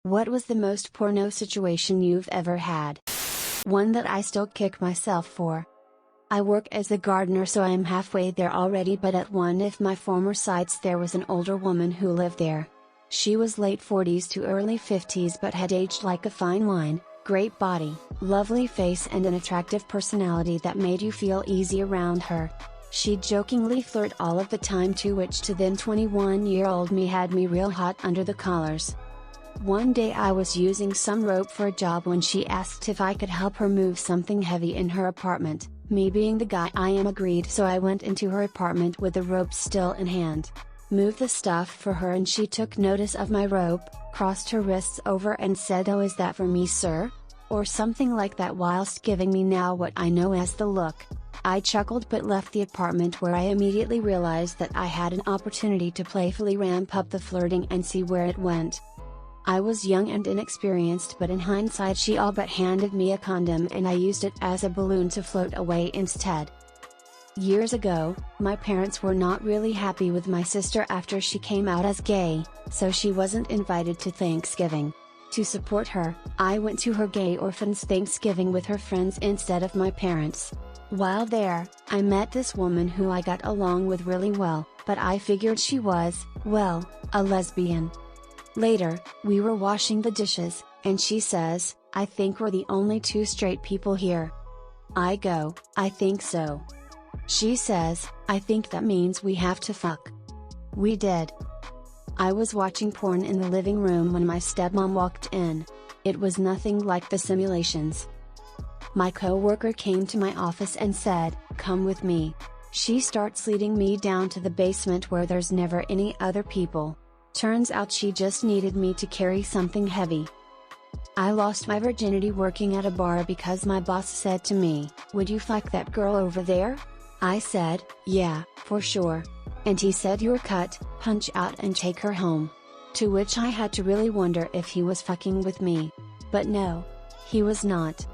What was the most porno situation you've ever had? One that I still kick myself for. I work as a gardener, so I am halfway there already, but at one of my former sites there was an older woman who lived there. She was late 40s to early 50s but had aged like a fine wine, great body, lovely face and an attractive personality that made you feel easy around her. She'd jokingly flirt all of the time, to which to then 21-year-old me had me real hot under the collars. One day I was using some rope for a job when she asked if I could help her move something heavy in her apartment. Me being the guy I am, agreed, so I went into her apartment with the rope still in hand. Moved the stuff for her and she took notice of my rope, crossed her wrists over and said, "Oh, is that for me, sir?" or something like that, whilst giving me now what I know as the look. I chuckled but left the apartment, where I immediately realized that I had an opportunity to playfully ramp up the flirting and see where it went. I was young and inexperienced, but in hindsight she all but handed me a condom and I used it as a balloon to float away instead. Years ago, my parents were not really happy with my sister after she came out as gay, so she wasn't invited to Thanksgiving. To support her, I went to her gay orphan's Thanksgiving with her friends instead of my parents. While there, I met this woman who I got along with really well, but I figured she was, well, a lesbian. Later, we were washing the dishes, and she says, "I think we're the only two straight people here." I go, "I think so." She says, "I think that means we have to fuck." We did. I was watching porn in the living room when my stepmom walked in. It was nothing like the simulations. My coworker came to my office and said, "Come with me." She starts leading me down to the basement where there's never any other people. Turns out she just needed me to carry something heavy. I lost my virginity working at a bar because my boss said to me, "Would you fuck that girl over there?" I said, "Yeah, for sure." And he said, "You're cut, punch out and take her home." To which I had to really wonder if he was fucking with me. But no, he was not.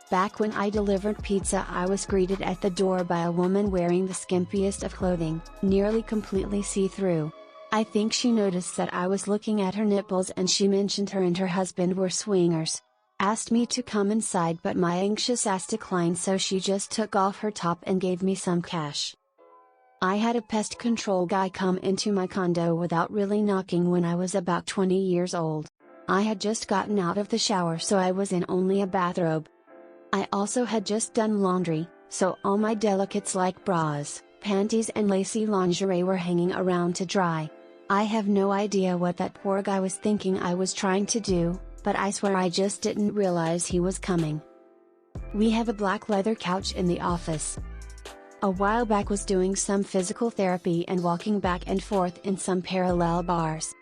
Back when I delivered pizza, I was greeted at the door by a woman wearing the skimpiest of clothing, nearly completely see-through. I think she noticed that I was looking at her nipples and she mentioned her and her husband were swingers. Asked me to come inside, but my anxious ass declined, so she just took off her top and gave me some cash. I had a pest control guy come into my condo without really knocking when I was about 20 years old. I had just gotten out of the shower, so I was in only a bathrobe. I also had just done laundry, so all my delicates like bras, panties and lacy lingerie were hanging around to dry. I have no idea what that poor guy was thinking I was trying to do, but I swear I just didn't realize he was coming. We have a black leather couch in the office. A while back was doing some physical therapy and walking back and forth in some parallel bars.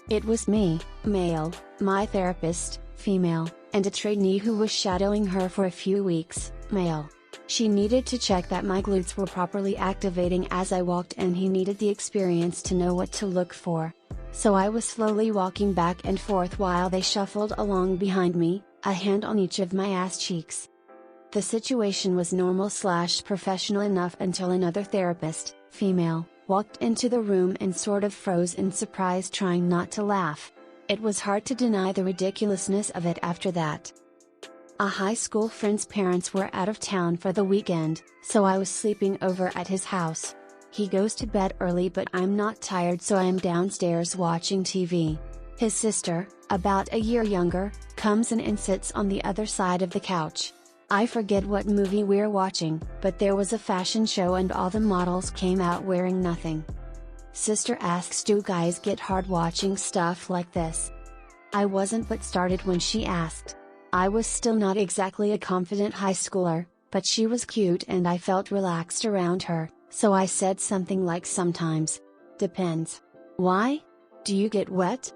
It was me, male, my therapist, female, and a trainee who was shadowing her for a few weeks, male. She needed to check that my glutes were properly activating as I walked, and he needed the experience to know what to look for. So I was slowly walking back and forth while they shuffled along behind me, a hand on each of my ass cheeks. The situation was normal/professional enough until another therapist, female, walked into the room and sort of froze in surprise, trying not to laugh. It was hard to deny the ridiculousness of it after that. A high school friend's parents were out of town for the weekend, so I was sleeping over at his house. He goes to bed early, but I'm not tired, so I am downstairs watching TV. His sister, about a year younger, comes in and sits on the other side of the couch. I forget what movie we're watching, but there was a fashion show and all the models came out wearing nothing. Sister asks, "Do guys get hard watching stuff like this?" I wasn't, but started when she asked. I was still not exactly a confident high schooler, but she was cute and I felt relaxed around her, so I said something like, "Sometimes. Depends." "Why? Do you get wet?"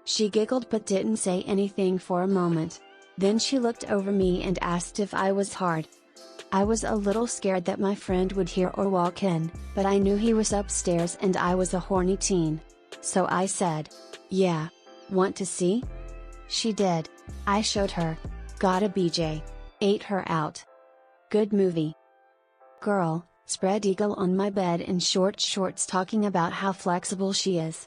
She giggled but didn't say anything for a moment. Then she looked over me and asked if I was hard. I was a little scared that my friend would hear or walk in, but I knew he was upstairs and I was a horny teen. So I said, "Yeah. Want to see?" She did. I showed her. Got a BJ. Ate her out. Good movie. Girl, spread eagle on my bed in short shorts talking about how flexible she is.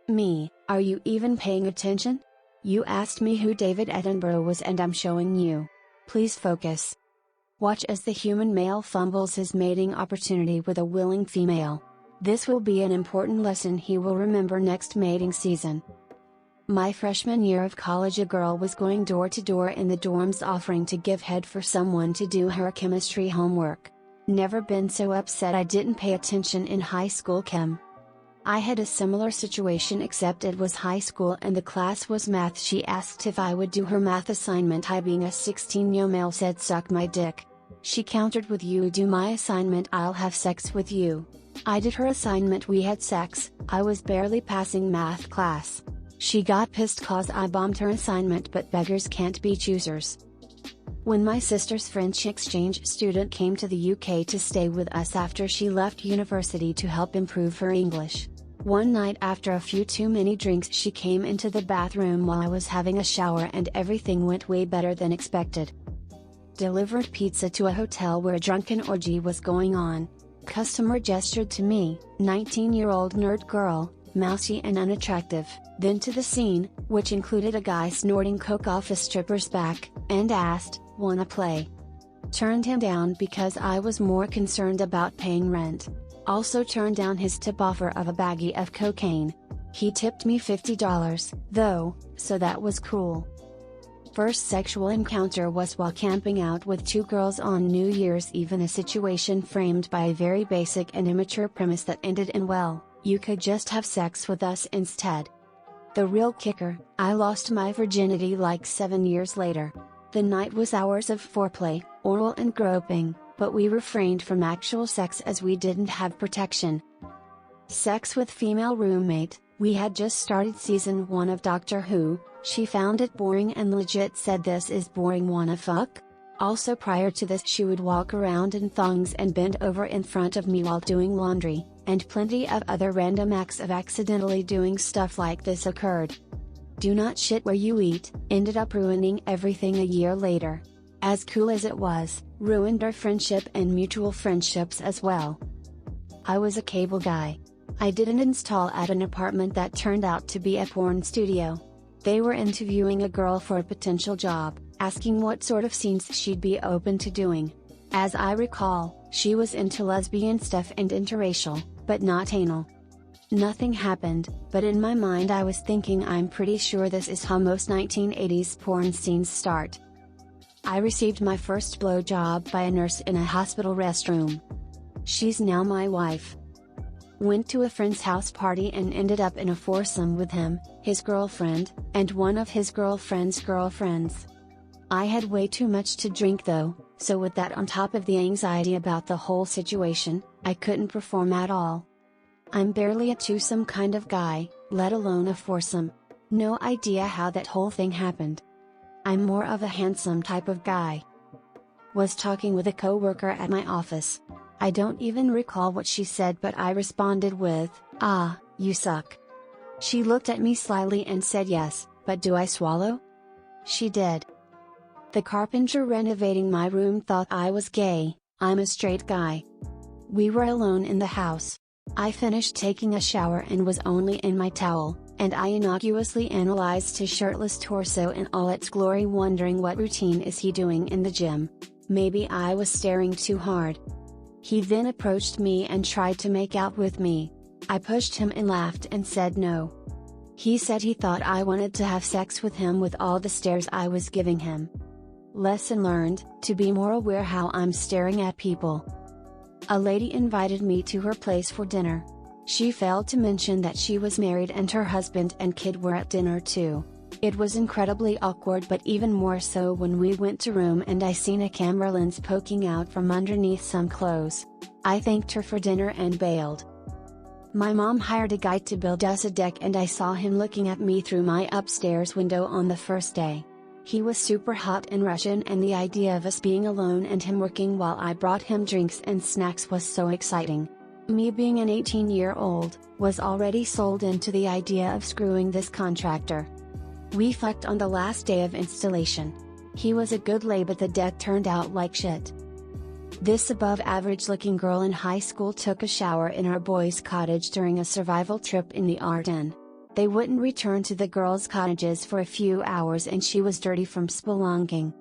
Me, are you even paying attention? You asked me who David Attenborough was and I'm showing you. Please focus. Watch as the human male fumbles his mating opportunity with a willing female. This will be an important lesson he will remember next mating season. My freshman year of college, a girl was going door to door in the dorms offering to give head for someone to do her chemistry homework. Never been so upset I didn't pay attention in high school chem. I had a similar situation except it was high school and the class was math. She asked if I would do her math assignment. I, being a 16-year-old male, said suck my dick. She countered with, you do my assignment, I'll have sex with you. I did her assignment, we had sex. I was barely passing math class. She got pissed cause I bombed her assignment, but beggars can't be choosers. When my sister's French exchange student came to the UK to stay with us after she left university to help improve her English. One night after a few too many drinks, she came into the bathroom while I was having a shower and everything went way better than expected. Delivered pizza to a hotel where a drunken orgy was going on. Customer gestured to me, 19-year-old nerd girl, mousy and unattractive, then to the scene, which included a guy snorting coke off a stripper's back, and asked, wanna play? Turned him down because I was more concerned about paying rent. Also turned down his tip offer of a baggie of cocaine. He tipped me $50, though, so that was cool. First sexual encounter was while camping out with two girls on New Year's Eve, in a situation framed by a very basic and immature premise that ended in, well, you could just have sex with us instead. The real kicker, I lost my virginity like 7 years later. The night was hours of foreplay, oral and groping, but we refrained from actual sex as we didn't have protection. Sex with female roommate, we had just started season 1 of Doctor Who. She found it boring and legit said, this is boring, wanna fuck? Also prior to this, she would walk around in thongs and bend over in front of me while doing laundry, and plenty of other random acts of accidentally doing stuff like this occurred. Do not shit where you eat, ended up ruining everything a year later. As cool as it was, ruined our friendship and mutual friendships as well. I was a cable guy. I did an install at an apartment that turned out to be a porn studio. They were interviewing a girl for a potential job, asking what sort of scenes she'd be open to doing. As I recall, she was into lesbian stuff and interracial, but not anal. Nothing happened, but in my mind I was thinking, I'm pretty sure this is how most 1980s porn scenes start. I received my first blowjob by a nurse in a hospital restroom. She's now my wife. Went to a friend's house party and ended up in a foursome with him, his girlfriend, and one of his girlfriend's girlfriends. I had way too much to drink though, so with that on top of the anxiety about the whole situation, I couldn't perform at all. I'm barely a twosome kind of guy, let alone a foursome. No idea how that whole thing happened. I'm more of a handsome type of guy. Was talking with a coworker at my office. I don't even recall what she said, but I responded with, "Ah, you suck." She looked at me slyly and said, "Yes, but do I swallow?" She did. The carpenter renovating my room thought I was gay. I'm a straight guy. We were alone in the house. I finished taking a shower and was only in my towel, and I innocuously analyzed his shirtless torso in all its glory, wondering what routine is he doing in the gym. Maybe I was staring too hard. He then approached me and tried to make out with me. I pushed him and laughed and said no. He said he thought I wanted to have sex with him with all the stares I was giving him. Lesson learned, to be more aware how I'm staring at people. A lady invited me to her place for dinner. She failed to mention that she was married and her husband and kid were at dinner too. It was incredibly awkward, but even more so when we went to room and I seen a camera lens poking out from underneath some clothes. I thanked her for dinner and bailed. My mom hired a guy to build us a deck and I saw him looking at me through my upstairs window on the first day. He was super hot and Russian, and the idea of us being alone and him working while I brought him drinks and snacks was so exciting. Me being an 18-year-old, was already sold into the idea of screwing this contractor. We fucked on the last day of installation. He was a good lay, but the deck turned out like shit. This above average looking girl in high school took a shower in our boys' cottage during a survival trip in the Ardennes. They wouldn't return to the girls' cottages for a few hours and she was dirty from spelunking.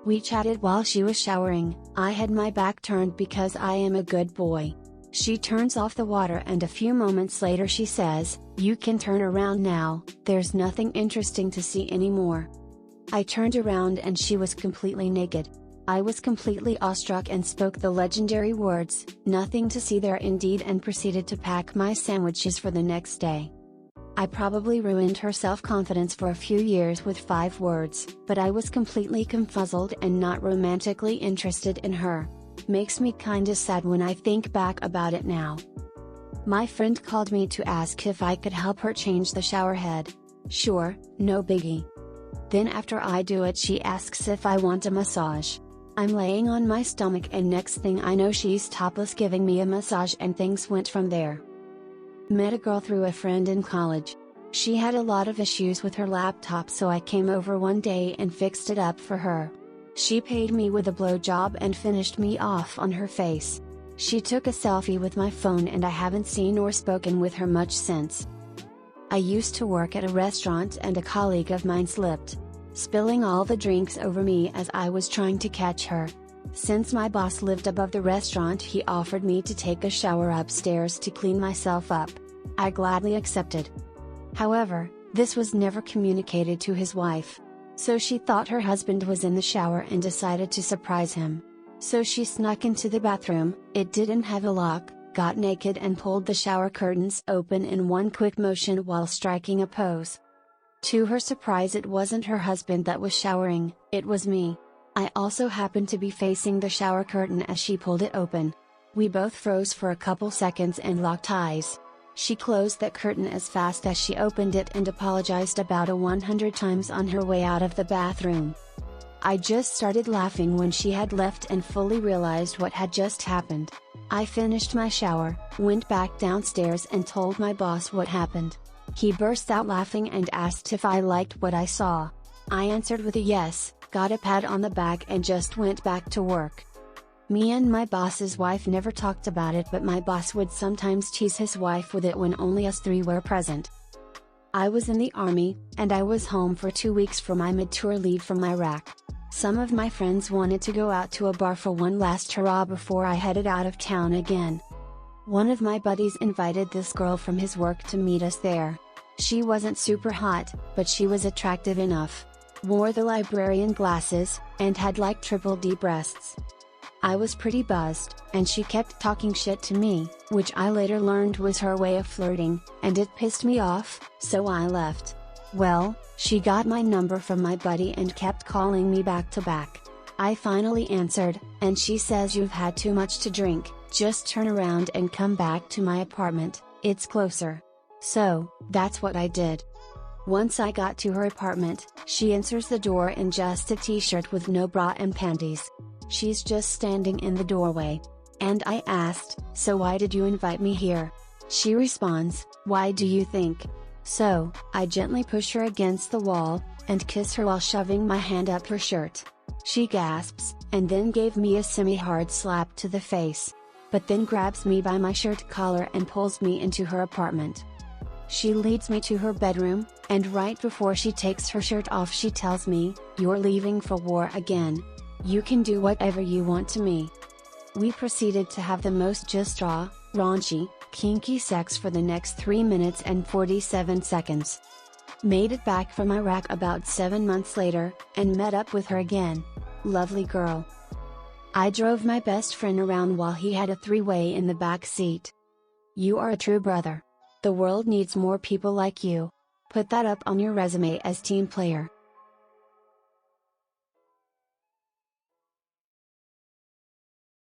We chatted while she was showering. I had my back turned because I am a good boy. She turns off the water and a few moments later she says, "You can turn around now, there's nothing interesting to see anymore." I turned around and she was completely naked. I was completely awestruck and spoke the legendary words, "Nothing to see there indeed," and proceeded to pack my sandwiches for the next day. I probably ruined her self-confidence for a few years with 5 words, but I was completely confuzzled and not romantically interested in her. Makes me kinda sad when I think back about it now. My friend called me to ask if I could help her change the shower head. Sure, no biggie. Then after I do it she asks if I want a massage. I'm laying on my stomach and next thing I know she's topless giving me a massage and things went from there. Met a girl through a friend in college. She had a lot of issues with her laptop so I came over one day and fixed it up for her. She paid me with a blowjob and finished me off on her face. She took a selfie with my phone and I haven't seen or spoken with her much since. I used to work at a restaurant and a colleague of mine slipped, spilling all the drinks over me as I was trying to catch her. Since my boss lived above the restaurant he offered me to take a shower upstairs to clean myself up. I gladly accepted. However, this was never communicated to his wife. So she thought her husband was in the shower and decided to surprise him. So she snuck into the bathroom, it didn't have a lock, got naked and pulled the shower curtains open in one quick motion while striking a pose. To her surprise it wasn't her husband that was showering, it was me. I also happened to be facing the shower curtain as she pulled it open. We both froze for a couple seconds and locked eyes. She closed that curtain as fast as she opened it and apologized about 100 times on her way out of the bathroom. I just started laughing when she had left and fully realized what had just happened. I finished my shower, went back downstairs and told my boss what happened. He burst out laughing and asked if I liked what I saw. I answered with a yes, got a pat on the back and just went back to work. Me and my boss's wife never talked about it, but my boss would sometimes tease his wife with it when only us 3 were present. I was in the army, and I was home for 2 weeks for my mid-tour leave from Iraq. Some of my friends wanted to go out to a bar for one last hurrah before I headed out of town again. One of my buddies invited this girl from his work to meet us there. She wasn't super hot, but she was attractive enough. Wore the librarian glasses, and had like triple D breasts. I was pretty buzzed, and she kept talking shit to me, which I later learned was her way of flirting, and it pissed me off, so I left. Well, she got my number from my buddy and kept calling me back to back. I finally answered, and she says, "You've had too much to drink, just turn around and come back to my apartment, it's closer." So, that's what I did. Once I got to her apartment, she enters the door in just a t-shirt with no bra and panties. She's just standing in the doorway. And I asked, "So why did you invite me here?" She responds, "Why do you think?" So, I gently push her against the wall, and kiss her while shoving my hand up her shirt. She gasps, and then gave me a semi-hard slap to the face. But then grabs me by my shirt collar and pulls me into her apartment. She leads me to her bedroom, and right before she takes her shirt off she tells me, "You're leaving for war again. You can do whatever you want to me." We proceeded to have the most just raw, raunchy, kinky sex for the next 3 minutes and 47 seconds. Made it back from Iraq about 7 months later, and met up with her again. Lovely girl. I drove my best friend around while he had a 3-way in the back seat. You are a true brother. The world needs more people like you. Put that up on your resume as team player.